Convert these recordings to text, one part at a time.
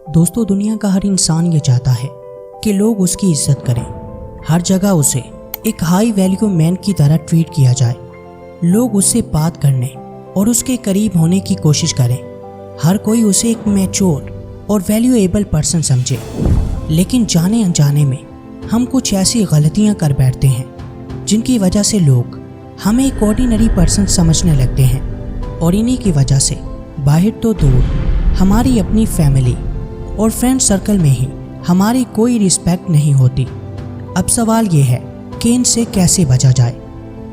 दोस्तों, दुनिया का हर इंसान ये चाहता है कि लोग उसकी इज्जत करें। हर जगह उसे एक हाई वैल्यू मैन की तरह ट्रीट किया जाए। लोग उससे बात करने और उसके करीब होने की कोशिश करें। हर कोई उसे एक मैच्योर और वैल्यूएबल पर्सन समझे। लेकिन जाने अनजाने में हम कुछ ऐसी गलतियां कर बैठते हैं जिनकी वजह से लोग हमें एक ऑर्डिनरी पर्सन समझने लगते हैं। और इन्हीं की वजह से बाहर तो दूर हमारी अपनी फैमिली और फ्रेंड सर्कल में ही हमारी कोई रिस्पेक्ट नहीं होती। अब सवाल ये है कि इनसे कैसे बचा जाए।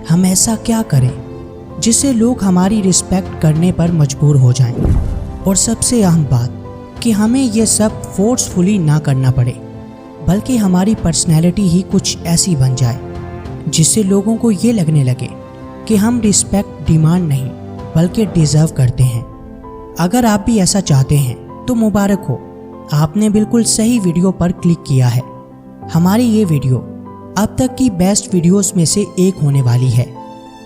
हम ऐसा क्या करें जिससे लोग हमारी रिस्पेक्ट करने पर मजबूर हो जाएं। और सबसे अहम बात कि हमें ये सब फोर्सफुली ना करना पड़े, बल्कि हमारी पर्सनैलिटी ही कुछ ऐसी बन जाए जिससे लोगों को ये लगने लगे कि हम रिस्पेक्ट डिमांड नहीं बल्कि डिज़र्व करते हैं। अगर आप भी ऐसा चाहते हैं तो मुबारक हो, आपने बिल्कुल सही वीडियो पर क्लिक किया है। हमारी ये वीडियो अब तक की बेस्ट वीडियोस में से एक होने वाली है,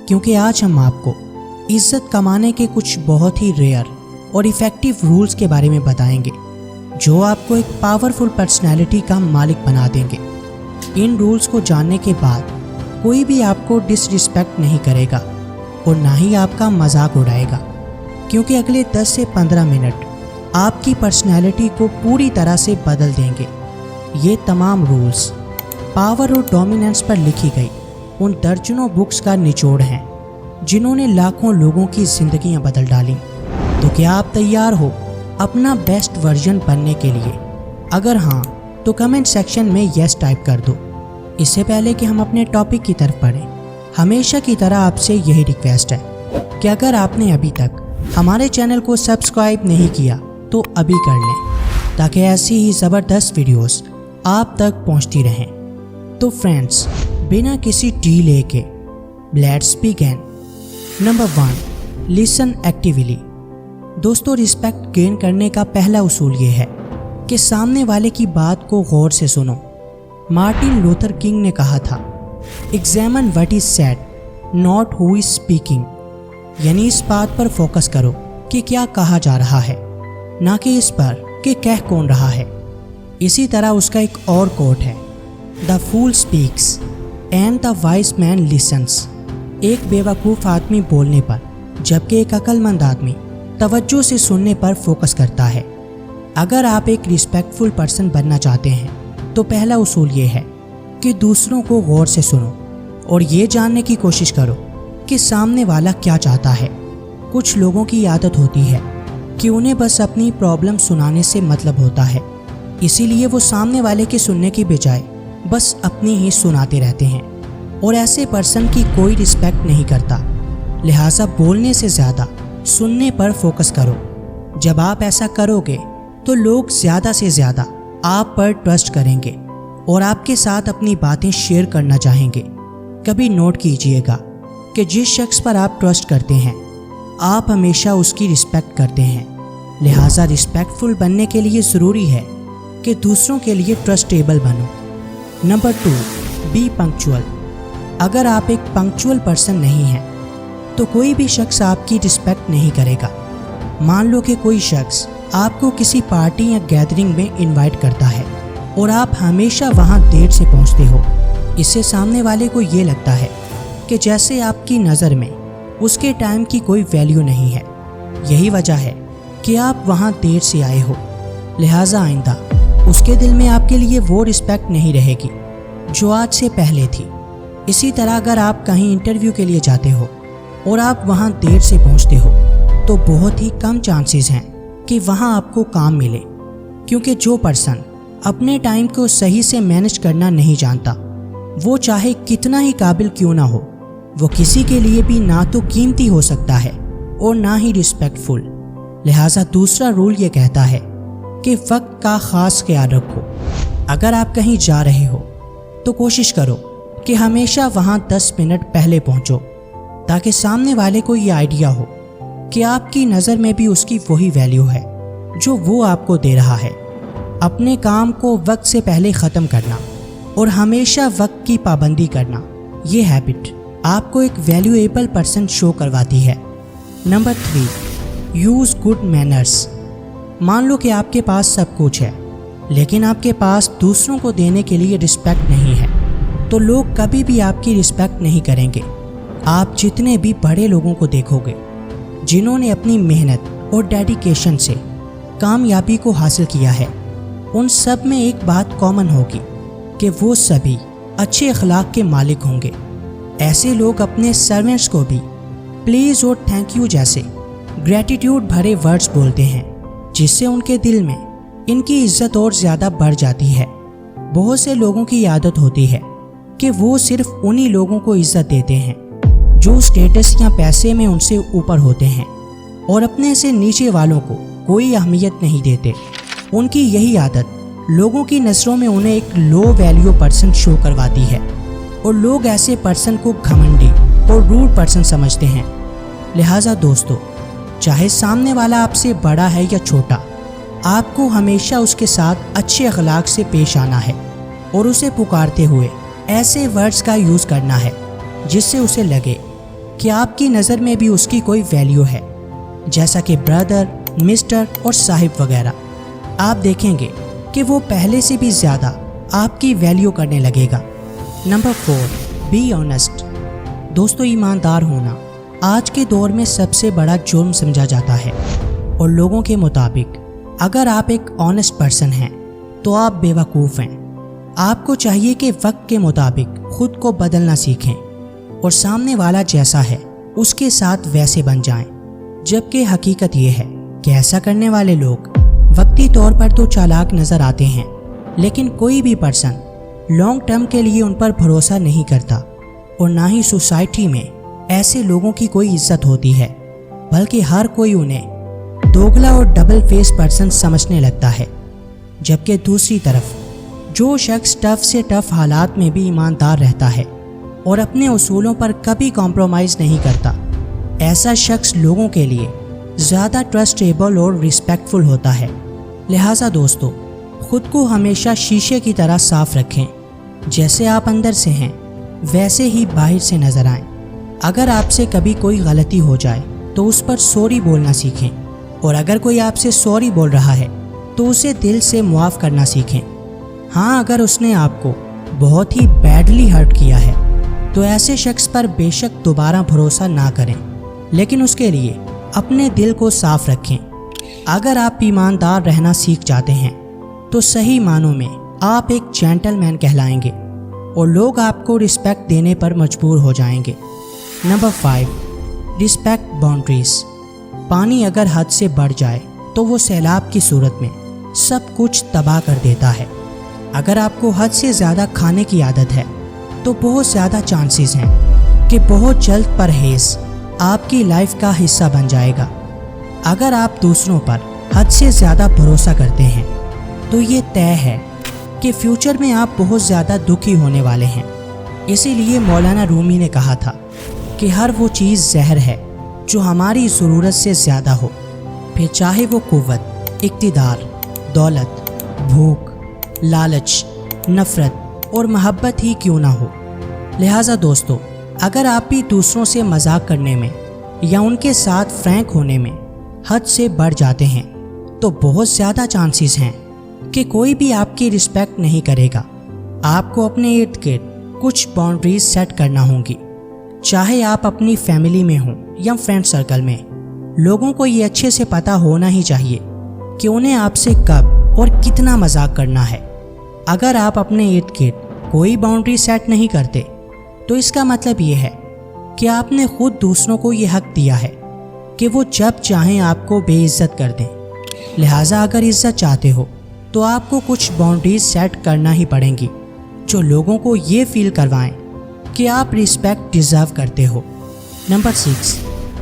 क्योंकि आज हम आपको इज्जत कमाने के कुछ बहुत ही रेयर और इफ़ेक्टिव रूल्स के बारे में बताएंगे जो आपको एक पावरफुल पर्सनैलिटी का मालिक बना देंगे। इन रूल्स को जानने के बाद कोई भी आपको डिसरिस्पेक्ट नहीं करेगा और ना ही आपका मजाक उड़ाएगा, क्योंकि अगले 10 से 15 मिनट आपकी पर्सनैलिटी को पूरी तरह से बदल देंगे। ये तमाम रूल्स पावर और डोमिनेंस पर लिखी गई उन दर्जनों बुक्स का निचोड़ हैं जिन्होंने लाखों लोगों की ज़िंदगियां बदल डाली। तो क्या आप तैयार हो अपना बेस्ट वर्जन बनने के लिए? अगर हाँ तो कमेंट सेक्शन में यस टाइप कर दो। इससे पहले कि हम अपने टॉपिक की तरफ बढ़ें, हमेशा की तरह आपसे यही रिक्वेस्ट है कि अगर आपने अभी तक हमारे चैनल को सब्सक्राइब नहीं किया तो अभी कर लें, ताकि ऐसी ही ज़बरदस्त वीडियोस आप तक पहुंचती रहें। तो फ्रेंड्स, बिना किसी डिले के let's begin. Number 1, listen actively. दोस्तों, रिस्पेक्ट गेन करने का पहला उसूल ये है कि सामने वाले की बात को गौर से सुनो। मार्टिन लूथर किंग ने कहा था, examine what is said, not who is speaking. यानी इस बात पर फोकस करो कि क्या कहा जा रहा है, ना कि इस पर कि कह कौन रहा है। इसी तरह उसका एक और कोट है, the fool speaks and the wise man listens. एक बेवकूफ़ आदमी बोलने पर जबकि एक अक्लमंद आदमी तवज्जो से सुनने पर फोकस करता है। अगर आप एक रिस्पेक्टफुल पर्सन बनना चाहते हैं तो पहला उसूल ये है कि दूसरों को गौर से सुनो और ये जानने की कोशिश करो कि सामने वाला क्या चाहता है। कुछ लोगों की आदत होती है कि उन्हें बस अपनी प्रॉब्लम सुनाने से मतलब होता है, इसीलिए वो सामने वाले के सुनने की बजाय बस अपनी ही सुनाते रहते हैं और ऐसे पर्सन की कोई रिस्पेक्ट नहीं करता। लिहाजा बोलने से ज़्यादा सुनने पर फोकस करो। जब आप ऐसा करोगे तो लोग ज़्यादा से ज़्यादा आप पर ट्रस्ट करेंगे और आपके साथ अपनी बातें शेयर करना चाहेंगे। कभी नोट कीजिएगा कि जिस शख्स पर आप ट्रस्ट करते हैं आप हमेशा उसकी रिस्पेक्ट करते हैं। लिहाजा रिस्पेक्टफुल बनने के लिए ज़रूरी है कि दूसरों के लिए ट्रस्टेबल बनो। Number 2, B punctual. अगर आप एक पंक्चुअल पर्सन नहीं हैं तो कोई भी शख्स आपकी रिस्पेक्ट नहीं करेगा। मान लो कि कोई शख्स आपको किसी पार्टी या गैदरिंग में इनवाइट करता है और आप हमेशा वहां देर से पहुंचते हो। इससे सामने वाले को ये लगता है कि जैसे आपकी नज़र में उसके टाइम की कोई वैल्यू नहीं है। यही वजह है कि आप वहां देर से आए हो। लिहाजा आइंदा उसके दिल में आपके लिए वो रिस्पेक्ट नहीं रहेगी जो आज से पहले थी। इसी तरह अगर आप कहीं इंटरव्यू के लिए जाते हो और आप वहां देर से पहुंचते हो तो बहुत ही कम चांसेस हैं कि वहां आपको काम मिले, क्योंकि जो पर्सन अपने टाइम को सही से मैनेज करना नहीं जानता, वो चाहे कितना ही काबिल क्यों ना हो, वो किसी के लिए भी ना तो कीमती हो सकता है और ना ही रिस्पेक्टफुल। लिहाजा दूसरा रूल ये कहता है कि वक्त का ख़ास ख्याल रखो। अगर आप कहीं जा रहे हो तो कोशिश करो कि हमेशा वहाँ 10 मिनट पहले पहुँचो, ताकि सामने वाले को ये आइडिया हो कि आपकी नज़र में भी उसकी वही वैल्यू है जो वो आपको दे रहा है। अपने काम को वक्त से पहले ख़त्म करना और हमेशा वक्त की पाबंदी करना, ये हैबिट आपको एक वैल्यूएबल पर्सन शो करवाती है। Number 3, use good manners. मान लो कि आपके पास सब कुछ है, लेकिन आपके पास दूसरों को देने के लिए रिस्पेक्ट नहीं है, तो लोग कभी भी आपकी रिस्पेक्ट नहीं करेंगे। आप जितने भी बड़े लोगों को देखोगे जिन्होंने अपनी मेहनत और डेडिकेशन से कामयाबी को हासिल किया है, उन सब में एक बात कॉमन होगी कि वो सभी अच्छे अखलाक के मालिक होंगे। ऐसे लोग अपने सर्वेंट्स को भी प्लीज़ और थैंक यू जैसे ग्रैटिट्यूड भरे वर्ड्स बोलते हैं, जिससे उनके दिल में इनकी इज्जत और ज़्यादा बढ़ जाती है। बहुत से लोगों की आदत होती है कि वो सिर्फ उन्हीं लोगों को इज्जत देते हैं जो स्टेटस या पैसे में उनसे ऊपर होते हैं, और अपने से नीचे वालों को कोई अहमियत नहीं देते। उनकी यही आदत लोगों की नज़रों में उन्हें एक लो वैल्यू पर्सन शो करवाती है, और लोग ऐसे पर्सन को घमंडी और रूड पर्सन समझते हैं। लिहाजा दोस्तों, चाहे सामने वाला आपसे बड़ा है या छोटा, आपको हमेशा उसके साथ अच्छे अखलाक से पेश आना है और उसे पुकारते हुए ऐसे वर्ड्स का यूज़ करना है जिससे उसे लगे कि आपकी नज़र में भी उसकी कोई वैल्यू है, जैसा कि ब्रदर, मिस्टर और साहिब वगैरह। आप देखेंगे कि वो पहले से भी ज़्यादा आपकी वैल्यू करने लगेगा। Number 4, be honest. दोस्तों, ईमानदार होना आज के दौर में सबसे बड़ा जुर्म समझा जाता है, और लोगों के मुताबिक अगर आप एक ऑनेस्ट पर्सन हैं तो आप बेवकूफ़ हैं। आपको चाहिए कि वक्त के मुताबिक खुद को बदलना सीखें और सामने वाला जैसा है उसके साथ वैसे बन जाएं। जबकि हकीकत ये है कि ऐसा करने वाले लोग वक्ती तौर पर तो चालाक नज़र आते हैं, लेकिन कोई भी पर्सन लॉन्ग टर्म के लिए उन पर भरोसा नहीं करता, और ना ही सोसाइटी में ऐसे लोगों की कोई इज्जत होती है, बल्कि हर कोई उन्हें दोगला और डबल फेस पर्सन समझने लगता है। जबकि दूसरी तरफ जो शख्स टफ से टफ हालात में भी ईमानदार रहता है और अपने उसूलों पर कभी कॉम्प्रोमाइज़ नहीं करता, ऐसा शख्स लोगों के लिए ज़्यादा ट्रस्टेबल और रिस्पेक्टफुल होता है। लिहाजा दोस्तों, खुद को हमेशा शीशे की तरह साफ रखें। जैसे आप अंदर से हैं वैसे ही बाहर से नज़र आएं। अगर आपसे कभी कोई गलती हो जाए तो उस पर सॉरी बोलना सीखें, और अगर कोई आपसे सॉरी बोल रहा है तो उसे दिल से मुआफ़ करना सीखें। हाँ, अगर उसने आपको बहुत ही बैडली हर्ट किया है तो ऐसे शख्स पर बेशक दोबारा भरोसा ना करें, लेकिन उसके लिए अपने दिल को साफ रखें। अगर आप ईमानदार रहना सीख जाते हैं तो सही मानों में आप एक जेंटलमैन कहलाएंगे और लोग आपको रिस्पेक्ट देने पर मजबूर हो जाएंगे। Number 5, respect boundaries. पानी अगर हद से बढ़ जाए तो वो सैलाब की सूरत में सब कुछ तबाह कर देता है। अगर आपको हद से ज़्यादा खाने की आदत है तो बहुत ज़्यादा चांसेस हैं कि बहुत जल्द परहेज़ आपकी लाइफ का हिस्सा बन जाएगा। अगर आप दूसरों पर हद से ज़्यादा भरोसा करते हैं तो ये तय है कि फ्यूचर में आप बहुत ज़्यादा दुखी होने वाले हैं। इसीलिए मौलाना रूमी ने कहा था कि हर वो चीज़ जहर है जो हमारी ज़रूरत से ज़्यादा हो, फिर चाहे वो कुव्वत, इक़्तिदार, दौलत, भूख, लालच, नफ़रत और मोहब्बत ही क्यों ना हो। लिहाजा दोस्तों, अगर आप भी दूसरों से मजाक करने में या उनके साथ फ्रैंक होने में हद से बढ़ जाते हैं तो बहुत ज़्यादा चांसेस हैं कि कोई भी आपकी रिस्पेक्ट नहीं करेगा। आपको अपने इर्द गिर्द कुछ बाउंड्रीज सेट करना होंगी, चाहे आप अपनी फैमिली में हों या फ्रेंड सर्कल में। लोगों को ये अच्छे से पता होना ही चाहिए कि उन्हें आपसे कब और कितना मजाक करना है। अगर आप अपने इर्द गिर्द कोई बाउंड्री सेट नहीं करते तो इसका मतलब ये है कि आपने खुद दूसरों को ये हक दिया है कि वो जब चाहें आपको बेइज्जत कर दें। लिहाजा अगर इज्जत चाहते हो तो आपको कुछ बाउंड्रीज सेट करना ही पड़ेंगी जो लोगों को ये फील करवाएं कि आप रिस्पेक्ट डिज़र्व करते हो। Number 6,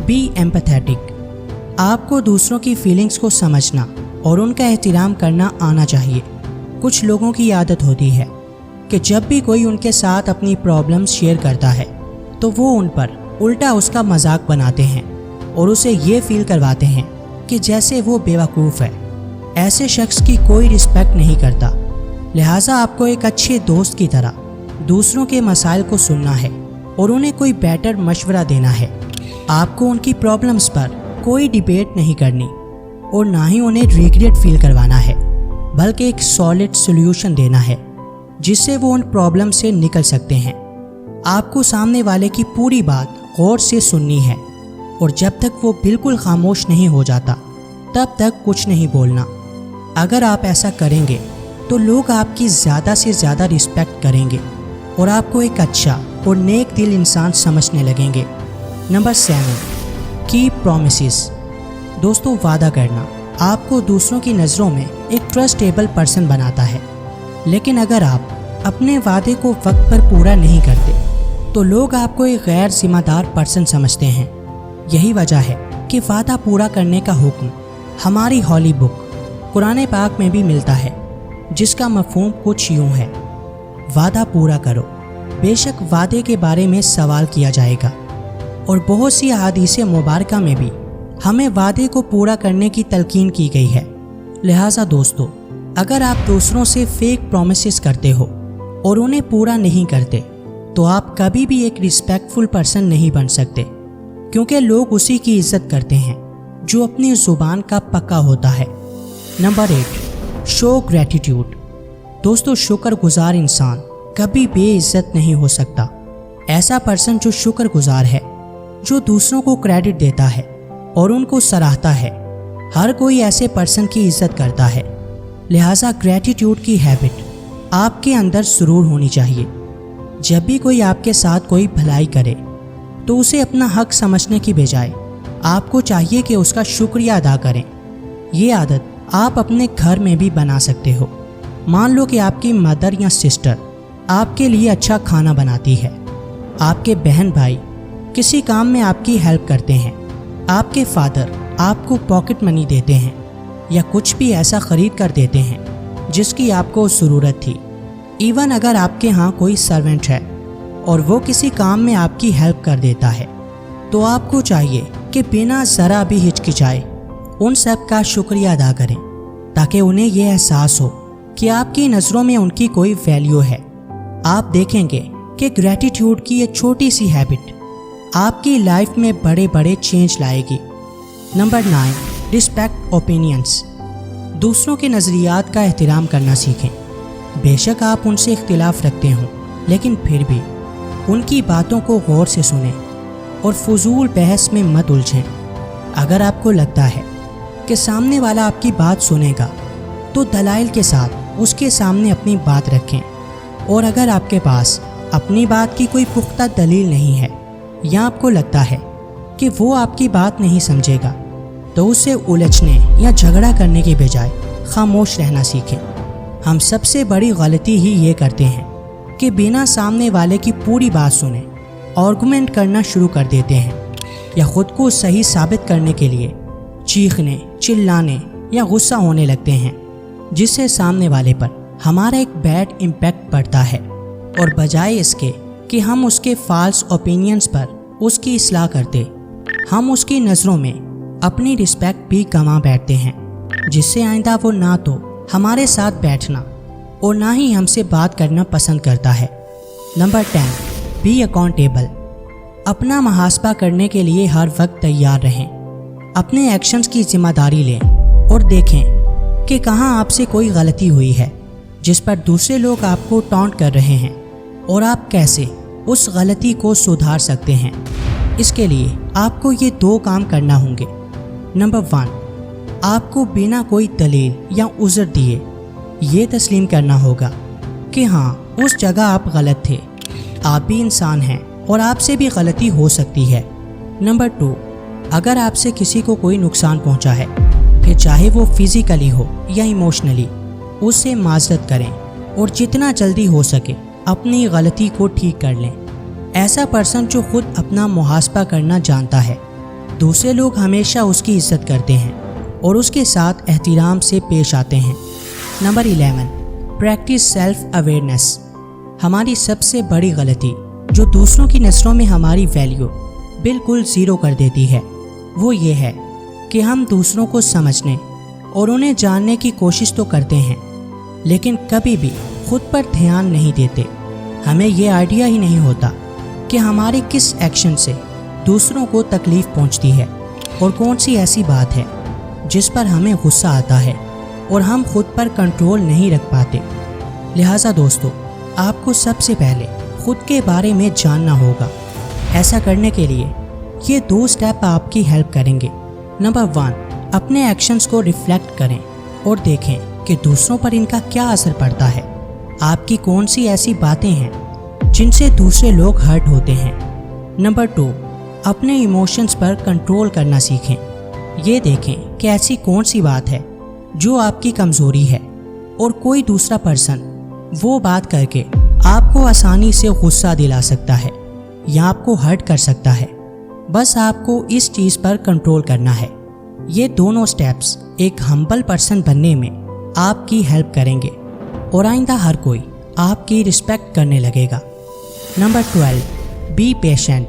be empathetic. आपको दूसरों की फीलिंग्स को समझना और उनका एहतराम करना आना चाहिए। कुछ लोगों की आदत होती है कि जब भी कोई उनके साथ अपनी प्रॉब्लम्स शेयर करता है तो वो उन पर उल्टा उसका मजाक बनाते हैं और उसे ये फील करवाते हैं कि जैसे वो बेवकूफ़ है। ऐसे शख्स की कोई रिस्पेक्ट नहीं करता। लिहाजा आपको एक अच्छे दोस्त की तरह दूसरों के मसाइल को सुनना है और उन्हें कोई बेटर मशवरा देना है। आपको उनकी प्रॉब्लम्स पर कोई डिबेट नहीं करनी, اور نہ ہی انہیں ریگریٹ فیل کروانا ہے، بلکہ ایک سالڈ سولوشن دینا ہے جس سے وہ ان پرابلم سے نکل سکتے ہیں۔ آپ کو سامنے والے کی پوری بات غور سے سننی ہے اور جب تک وہ بالکل خاموش نہیں ہو جاتا تب تک کچھ نہیں بولنا۔ اگر آپ ایسا کریں گے تو لوگ آپ کی زیادہ سے زیادہ رسپیکٹ کریں گے اور آپ کو ایک اچھا اور نیک دل انسان سمجھنے لگیں گے۔ Number 7، keep promises. دوستو، وعدہ کرنا آپ کو دوسروں کی نظروں میں ایک ٹرسٹیبل پرسن بناتا ہے، لیکن اگر آپ اپنے وعدے کو وقت پر پورا نہیں کرتے تو لوگ آپ کو ایک غیر ذمہ دار پرسن سمجھتے ہیں۔ یہی وجہ ہے کہ وعدہ پورا کرنے کا حکم ہماری ہولی بک قرآن پاک میں بھی ملتا ہے، جس کا مفہوم کچھ یوں ہے: وعدہ پورا کرو، بے شک وعدے کے بارے میں سوال کیا جائے گا۔ اور بہت سی احادیث مبارکہ میں بھی ہمیں وعدے کو پورا کرنے کی تلقین کی گئی ہے۔ لہٰذا دوستو، اگر آپ دوسروں سے فیک پرومسز کرتے ہو اور انہیں پورا نہیں کرتے تو آپ کبھی بھی ایک رسپیکٹفل پرسن نہیں بن سکتے، کیونکہ لوگ اسی کی عزت کرتے ہیں جو اپنی زبان کا پکا ہوتا ہے۔ نمبر 8، شو گریٹیٹیوڈ۔ دوستو، شکر گزار انسان کبھی بے عزت نہیں ہو سکتا۔ ایسا پرسن جو شکر گزار ہے، جو دوسروں کو کریڈٹ دیتا ہے اور ان کو سراہتا ہے، ہر کوئی ایسے پرسن کی عزت کرتا ہے۔ لہٰذا گریٹیٹیوڈ کی ہیبٹ آپ کے اندر ضرور ہونی چاہیے۔ جب بھی کوئی آپ کے ساتھ کوئی بھلائی کرے تو اسے اپنا حق سمجھنے کی بجائے آپ کو چاہیے کہ اس کا شکریہ ادا کریں۔ یہ عادت آپ اپنے گھر میں بھی بنا سکتے ہو۔ مان لو کہ آپ کی مدر یا سسٹر آپ کے لیے اچھا کھانا بناتی ہے، آپ کے بہن بھائی کسی کام میں آپ کی ہیلپ کرتے ہیں، آپ کے فادر آپ کو پاکٹ منی دیتے ہیں یا کچھ بھی ایسا خرید کر دیتے ہیں جس کی آپ کو ضرورت تھی۔ ایون اگر آپ کے ہاں کوئی سرونٹ ہے اور وہ کسی کام میں آپ کی ہیلپ کر دیتا ہے تو آپ کو چاہیے کہ بنا ذرا بھی ہچکچائے ان سب کا شکریہ ادا کریں، تاکہ انہیں یہ احساس ہو کہ آپ کی نظروں میں ان کی کوئی ویلیو ہے۔ آپ دیکھیں گے کہ گریٹیٹیوڈ کی یہ چھوٹی سی ہیبٹ آپ کی لائف میں بڑے بڑے چینج لائے گی۔ Number 9، respect opinions. دوسروں کے نظریات کا احترام کرنا سیکھیں۔ بے شک آپ ان سے اختلاف رکھتے ہوں، لیکن پھر بھی ان کی باتوں کو غور سے سنیں اور فضول بحث میں مت الجھیں۔ اگر آپ کو لگتا ہے کہ سامنے والا آپ کی بات سنے گا تو دلائل کے ساتھ اس کے سامنے اپنی بات رکھیں، اور اگر آپ کے پاس اپنی بات کی کوئی پختہ دلیل نہیں ہے یا آپ کو لگتا ہے کہ وہ آپ کی بات نہیں سمجھے گا تو اسے الجھنے یا جھگڑا کرنے کے بجائے خاموش رہنا سیکھیں۔ ہم سب سے بڑی غلطی ہی یہ کرتے ہیں کہ بنا سامنے والے کی پوری بات سنے آرگومنٹ کرنا شروع کر دیتے ہیں، یا خود کو صحیح ثابت کرنے کے لیے چیخنے، چلانے یا غصہ ہونے لگتے ہیں، جس سے سامنے والے پر ہمارا ایک بیڈ امپیکٹ پڑتا ہے، اور بجائے اس کے کہ ہم اس کے فالس اوپینینز پر اس کی اصلاح کرتے، ہم اس کی نظروں میں اپنی رسپیکٹ بھی گنوا بیٹھتے ہیں، جس سے آئندہ وہ نہ تو ہمارے ساتھ بیٹھنا اور نہ ہی ہم سے بات کرنا پسند کرتا ہے۔ Number 10، be accountable. اپنا محاسبہ کرنے کے لیے ہر وقت تیار رہیں۔ اپنے ایکشنز کی ذمہ داری لیں اور دیکھیں کہ کہاں آپ سے کوئی غلطی ہوئی ہے جس پر دوسرے لوگ آپ کو ٹانٹ کر رہے ہیں، اور آپ کیسے اس غلطی کو سدھار سکتے ہیں۔ اس کے لیے آپ کو یہ 2 کام کرنا ہوں گے۔ نمبر 1، آپ کو بنا کوئی دلیل یا عذر دیے یہ تسلیم کرنا ہوگا کہ ہاں، اس جگہ آپ غلط تھے، آپ بھی انسان ہیں اور آپ سے بھی غلطی ہو سکتی ہے۔ نمبر 2، اگر آپ سے کسی کو کوئی نقصان پہنچا ہے، پھر چاہے وہ فزیکلی ہو یا ایموشنلی، اس سے معذرت کریں اور جتنا جلدی ہو سکے اپنی غلطی کو ٹھیک کر لیں۔ ایسا پرسن جو خود اپنا محاسبہ کرنا جانتا ہے، دوسرے لوگ ہمیشہ اس کی عزت کرتے ہیں اور اس کے ساتھ احترام سے پیش آتے ہیں۔ Number 11، practice self awareness. ہماری سب سے بڑی غلطی جو دوسروں کی نظروں میں ہماری ویلیو بالکل زیرو کر دیتی ہے، وہ یہ ہے کہ ہم دوسروں کو سمجھنے اور انہیں جاننے کی کوشش تو کرتے ہیں، لیکن کبھی بھی خود پر دھیان نہیں دیتے۔ ہمیں یہ آئیڈیا ہی نہیں ہوتا کہ ہمارے کس ایکشن سے دوسروں کو تکلیف پہنچتی ہے اور کون سی ایسی بات ہے जिस पर हमें गुस्सा आता है और हम खुद पर कंट्रोल नहीं रख पाते। लिहाजा दोस्तों, आपको सबसे पहले खुद के बारे में जानना होगा। ऐसा करने के लिए ये 2 स्टेप आपकी हेल्प करेंगे। नंबर 1, अपने एक्शंस को रिफ्लेक्ट करें और देखें कि दूसरों पर इनका क्या असर पड़ता है। आपकी कौन सी ऐसी बातें हैं जिनसे दूसरे लोग हर्ट होते हैं। नंबर 2, अपने इमोशंस पर कंट्रोल करना सीखें। ये देखें कि ऐसी कौन सी बात है जो आपकी कमज़ोरी है और कोई दूसरा पर्सन वो बात करके आपको आसानी से गुस्सा दिला सकता है या आपको हर्ट कर सकता है। बस आपको इस चीज़ पर कंट्रोल करना है। ये दोनों स्टेप्स एक हम्बल पर्सन बनने में आपकी हेल्प करेंगे और आइंदा हर कोई आपकी रिस्पेक्ट करने लगेगा। Number 12, be patient.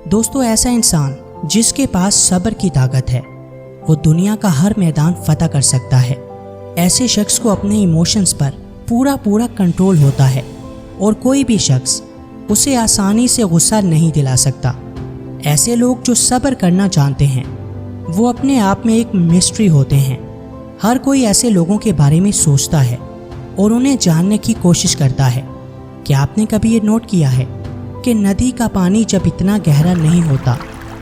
दोस्तों, ऐसा इंसान जिसके पास सब्र की ताकत है वो दुनिया का हर मैदान फतह कर सकता है। ऐसे शख्स को अपने इमोशंस पर पूरा कंट्रोल होता है और कोई भी शख्स उसे आसानी से गुस्सा नहीं दिला सकता। ऐसे लोग जो सब्र करना जानते हैं वो अपने आप में एक मिस्ट्री होते हैं। हर कोई ऐसे लोगों के बारे में सोचता है और उन्हें जानने की कोशिश करता है। क्या आपने कभी ये नोट किया है कि नदी का पानी जब इतना गहरा नहीं होता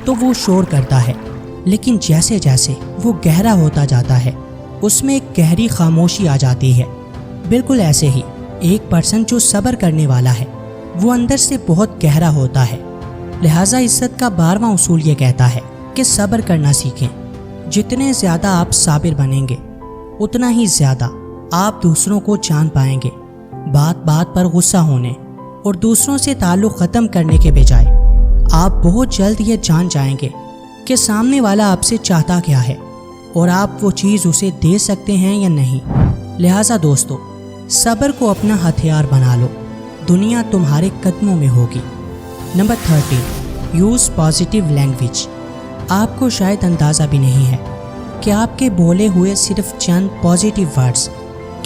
तो वो शोर करता है, लेकिन जैसे जैसे वो गहरा होता जाता है उसमें एक गहरी खामोशी आ जाती है। बिल्कुल ऐसे ही एक पर्सन जो सब्र करने वाला है वो अंदर से बहुत गहरा होता है। लिहाजा इज्जत का 12वां उसूल ये कहता है कि सब्र करना सीखें। जितने ज़्यादा आप साबिर बनेंगे उतना ही ज़्यादा आप दूसरों को जान पाएंगे। बात बात पर गुस्सा होने और दूसरों से ताल्लुक़ ख़त्म करने के बजाय आप बहुत जल्द ये जान जाएंगे कि सामने वाला आपसे चाहता क्या है और आप वो चीज़ उसे दे सकते हैं या नहीं। लिहाजा दोस्तों, सब्र को अपना हथियार बना लो, दुनिया तुम्हारे कदमों में होगी। Number 13, use positive language. आपको शायद अंदाज़ा भी नहीं है कि आपके बोले हुए सिर्फ चंद पॉजिटिव वर्ड्स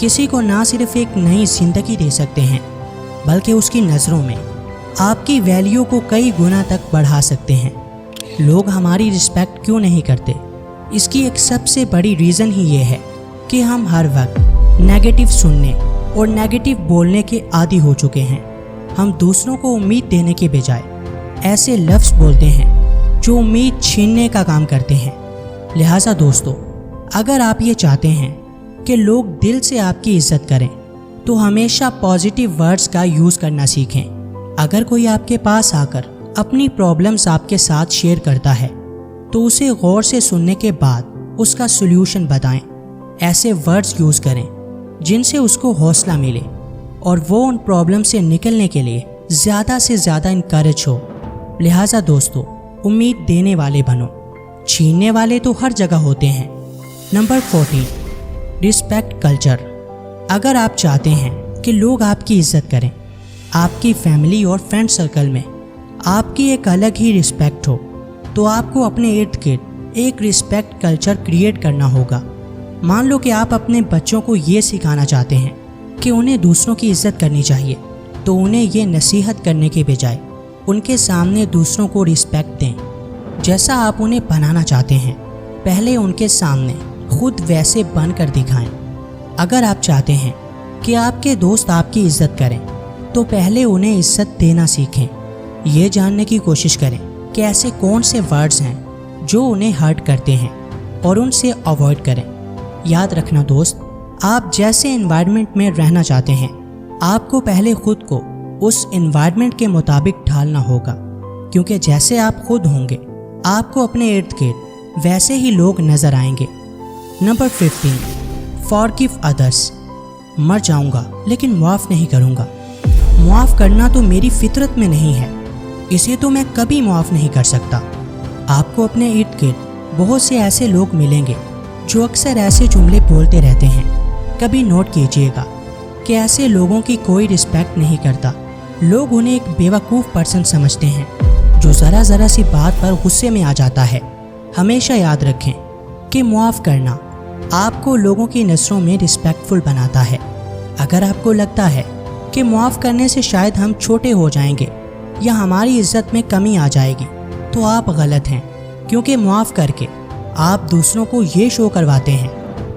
किसी को ना सिर्फ एक नई ज़िंदगी दे सकते हैं बल्कि उसकी नज़रों में आपकी वैल्यू को कई गुना तक बढ़ा सकते हैं। लोग हमारी रिस्पेक्ट क्यों नहीं करते? इसकी एक सबसे बड़ी रीज़न ही ये है कि हम हर वक्त नेगेटिव सुनने और नेगेटिव बोलने के आदी हो चुके हैं। हम दूसरों को उम्मीद देने के बजाय ऐसे लफ्ज़ बोलते हैं जो उम्मीद छीनने का काम करते हैं। लिहाजा दोस्तों, अगर आप ये चाहते हैं कि लोग दिल से आपकी इज़्ज़त करें तो हमेशा पॉजिटिव वर्ड्स का यूज़ करना सीखें। अगर कोई आपके पास आकर अपनी प्रॉब्लम्स आपके साथ शेयर करता है तो उसे गौर से सुनने के बाद उसका सॉल्यूशन बताएं। ऐसे वर्ड्स यूज़ करें जिनसे उसको हौसला मिले और वो उन प्रॉब्लम से निकलने के लिए ज़्यादा से ज़्यादा इनकरेज हो। लिहाजा दोस्तों, उम्मीद देने वाले बनो, छीनने वाले तो हर जगह होते हैं। Number 14, respect culture. अगर आप चाहते हैं कि लोग आपकी इज़्ज़त करें, आपकी फैमिली और फ्रेंड सर्कल में आपकी एक अलग ही रिस्पेक्ट हो, तो आपको अपने इर्द गिर्द एक रिस्पेक्ट कल्चर क्रिएट करना होगा। मान लो कि आप अपने बच्चों को ये सिखाना चाहते हैं कि उन्हें दूसरों की इज़्ज़त करनी चाहिए, तो उन्हें ये नसीहत करने के बजाय उनके सामने दूसरों को रिस्पेक्ट दें जैसा आप उन्हें बनाना चाहते हैं। पहले उनके सामने खुद वैसे बनकर दिखाएं। अगर आप चाहते हैं कि आपके दोस्त आपकी इज़्ज़त करें तो पहले उन्हें इज़्ज़त देना सीखें। ये जानने की कोशिश करें कि ऐसे कौन से वर्ड्स हैं जो उन्हें हर्ट करते हैं और उनसे अवॉइड करें। याद रखना दोस्त, आप जैसे एनवायरनमेंट में रहना चाहते हैं आपको पहले खुद को उस एनवायरनमेंट के मुताबिक ढालना होगा, क्योंकि जैसे आप खुद होंगे आपको अपने इर्द गिर्द वैसे ही लोग नज़र आएंगे। Number 15, forgive others. मर जाऊंगा लेकिन माफ़ नहीं करूंगा। माफ़ करना तो मेरी फितरत में नहीं है, इसे तो मैं कभी माफ़ नहीं कर सकता। आपको अपने इर्द गिर्द बहुत से ऐसे लोग मिलेंगे जो अक्सर ऐसे जुमले बोलते रहते हैं। कभी नोट कीजिएगा कि ऐसे लोगों की कोई रिस्पेक्ट नहीं करता। लोग उन्हें एक बेवकूफ़ पर्सन समझते हैं जो ज़रा सी बात पर गुस्से में आ जाता है। हमेशा याद रखें कि माफ़ करना आपको लोगों की नज़रों में रिस्पेक्टफुल बनाता है। अगर आपको लगता है कि माफ़ करने से शायद हम छोटे हो जाएंगे या हमारी इज़्ज़त में कमी आ जाएगी, तो आप गलत हैं, क्योंकि माफ़ करके آپ دوسروں کو یہ شو کرواتے ہیں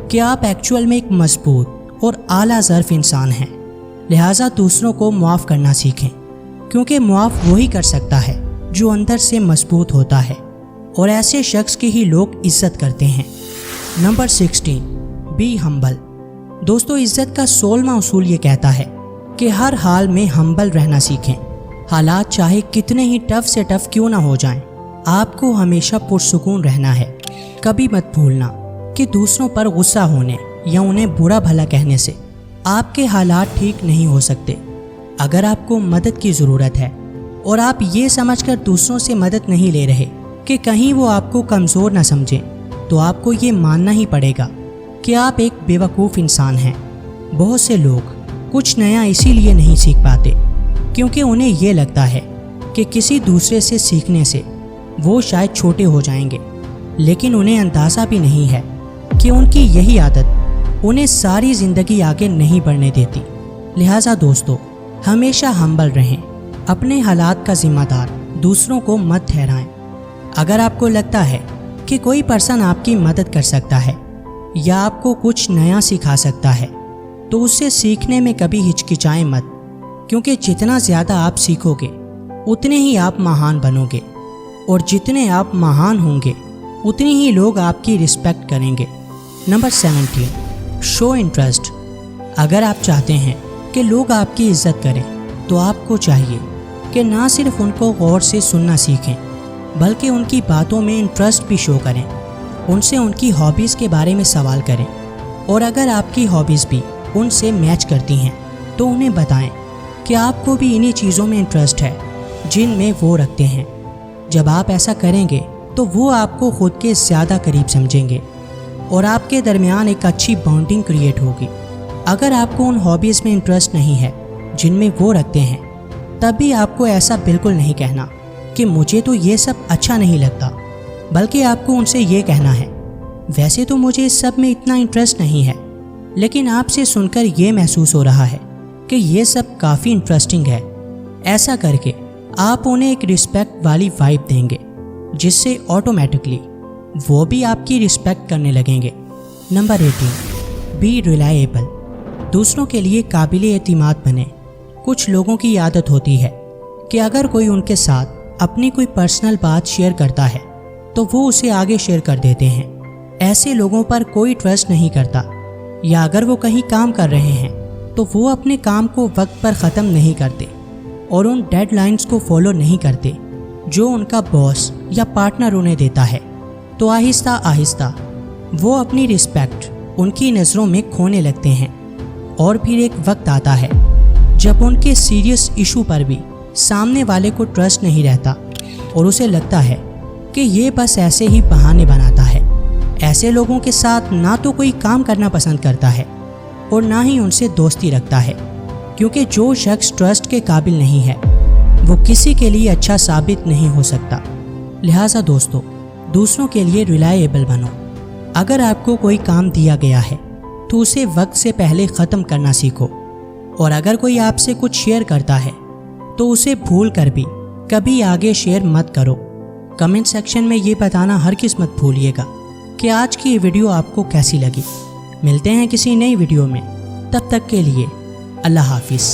کہ آپ ایکچول میں ایک مضبوط اور اعلیٰ ظرف انسان ہیں۔ لہٰذا دوسروں کو معاف کرنا سیکھیں، کیونکہ معاف وہی کر سکتا ہے جو اندر سے مضبوط ہوتا ہے، اور ایسے شخص کی ہی لوگ عزت کرتے ہیں۔ Number 16، be humble. دوستو، عزت کا 16واں اصول یہ کہتا ہے کہ ہر حال میں ہمبل رہنا سیکھیں۔ حالات چاہے کتنے ہی ٹف سے ٹف کیوں نہ ہو جائیں، آپ کو ہمیشہ پرسکون رہنا ہے۔ کبھی مت بھولنا کہ دوسروں پر غصہ ہونے یا انہیں برا بھلا کہنے سے آپ کے حالات ٹھیک نہیں ہو سکتے۔ اگر آپ کو مدد کی ضرورت ہے اور آپ یہ سمجھ کر دوسروں سے مدد نہیں لے رہے کہ کہیں وہ آپ کو کمزور نہ سمجھیں، تو آپ کو یہ ماننا ہی پڑے گا کہ آپ ایک بیوقوف انسان ہیں۔ بہت سے لوگ کچھ نیا اسی لیے نہیں سیکھ پاتے کیونکہ انہیں یہ لگتا ہے کہ کسی دوسرے سے سیکھنے سے وہ شاید چھوٹے ہو جائیں گے، لیکن انہیں اندازہ بھی نہیں ہے کہ ان کی یہی عادت انہیں ساری زندگی آگے نہیں بڑھنے دیتی۔ لہٰذا دوستو، ہمیشہ ہمبل رہیں، اپنے حالات کا ذمہ دار دوسروں کو مت ٹھہرائیں۔ اگر آپ کو لگتا ہے کہ کوئی پرسن آپ کی مدد کر سکتا ہے یا آپ کو کچھ نیا سکھا سکتا ہے، تو اس سے سیکھنے میں کبھی ہچکچائیں مت، کیونکہ جتنا زیادہ آپ سیکھو گے اتنے ہی آپ مہان بنو گے، اور جتنے آپ مہان ہوں گے اتنی ہی لوگ آپ کی رسپیکٹ کریں گے۔ نمبر 17، شو انٹرسٹ۔ اگر آپ چاہتے ہیں کہ لوگ آپ کی عزت کریں تو آپ کو چاہیے کہ نہ صرف ان کو غور سے سننا سیکھیں بلکہ ان کی باتوں میں انٹرسٹ بھی شو کریں۔ ان سے ان کی ہابیز کے بارے میں سوال کریں، اور اگر آپ کی ہابیز بھی ان سے میچ کرتی ہیں تو انہیں بتائیں کہ آپ کو بھی انہی چیزوں میں انٹرسٹ ہے جن میں وہ رکھتے ہیں۔ جب آپ ایسا کریں گے تو وہ آپ کو خود کے زیادہ قریب سمجھیں گے اور آپ کے درمیان ایک اچھی بانڈنگ کریٹ ہوگی۔ اگر آپ کو ان ہابیز میں انٹرسٹ نہیں ہے جن میں وہ رکھتے ہیں، تب بھی آپ کو ایسا بالکل نہیں کہنا کہ مجھے تو یہ سب اچھا نہیں لگتا، بلکہ آپ کو ان سے یہ کہنا ہے، ویسے تو مجھے اس سب میں اتنا انٹرسٹ نہیں ہے، لیکن آپ سے سن کر یہ محسوس ہو رہا ہے کہ یہ سب کافی انٹرسٹنگ ہے۔ ایسا کر کے آپ انہیں ایک رسپیکٹ والی وائب دیں گے، جس سے آٹومیٹکلی وہ بھی آپ کی رسپیکٹ کرنے لگیں گے۔ Number 18، be reliable. دوسروں کے لیے قابل اعتماد بنیں۔ کچھ لوگوں کی عادت ہوتی ہے کہ اگر کوئی ان کے ساتھ اپنی کوئی پرسنل بات شیئر کرتا ہے تو وہ اسے آگے شیئر کر دیتے ہیں۔ ایسے لوگوں پر کوئی ٹرسٹ نہیں کرتا، یا اگر وہ کہیں کام کر رہے ہیں تو وہ اپنے کام کو وقت پر ختم نہیں کرتے اور ان ڈیڈ لائنز کو فالو نہیں کرتے جو ان کا باس یا پارٹنر انہیں دیتا ہے۔ تو آہستہ آہستہ وہ اپنی رسپیکٹ ان کی نظروں میں کھونے لگتے ہیں، اور پھر ایک وقت آتا ہے جب ان کے سیریس ایشو پر بھی سامنے والے کو ٹرسٹ نہیں رہتا اور اسے لگتا ہے کہ یہ بس ایسے ہی بہانے بناتا ہے۔ ایسے لوگوں کے ساتھ نہ تو کوئی کام کرنا پسند کرتا ہے اور نہ ہی ان سے دوستی رکھتا ہے، کیونکہ جو شخص ٹرسٹ کے قابل نہیں ہے وہ کسی کے لیے اچھا ثابت نہیں ہو سکتا۔ لہٰذا دوستو، دوسروں کے لیے ریلائیبل بنو۔ اگر آپ کو کوئی کام دیا گیا ہے تو اسے وقت سے پہلے ختم کرنا سیکھو، اور اگر کوئی آپ سے کچھ شیئر کرتا ہے تو اسے بھول کر بھی کبھی آگے شیئر مت کرو۔ کمنٹ سیکشن میں یہ بتانا ہرگز مت بھولیے گا کہ آج کی یہ ویڈیو آپ کو کیسی لگی۔ ملتے ہیں کسی نئی ویڈیو میں، تب تک کے لیے اللہ حافظ۔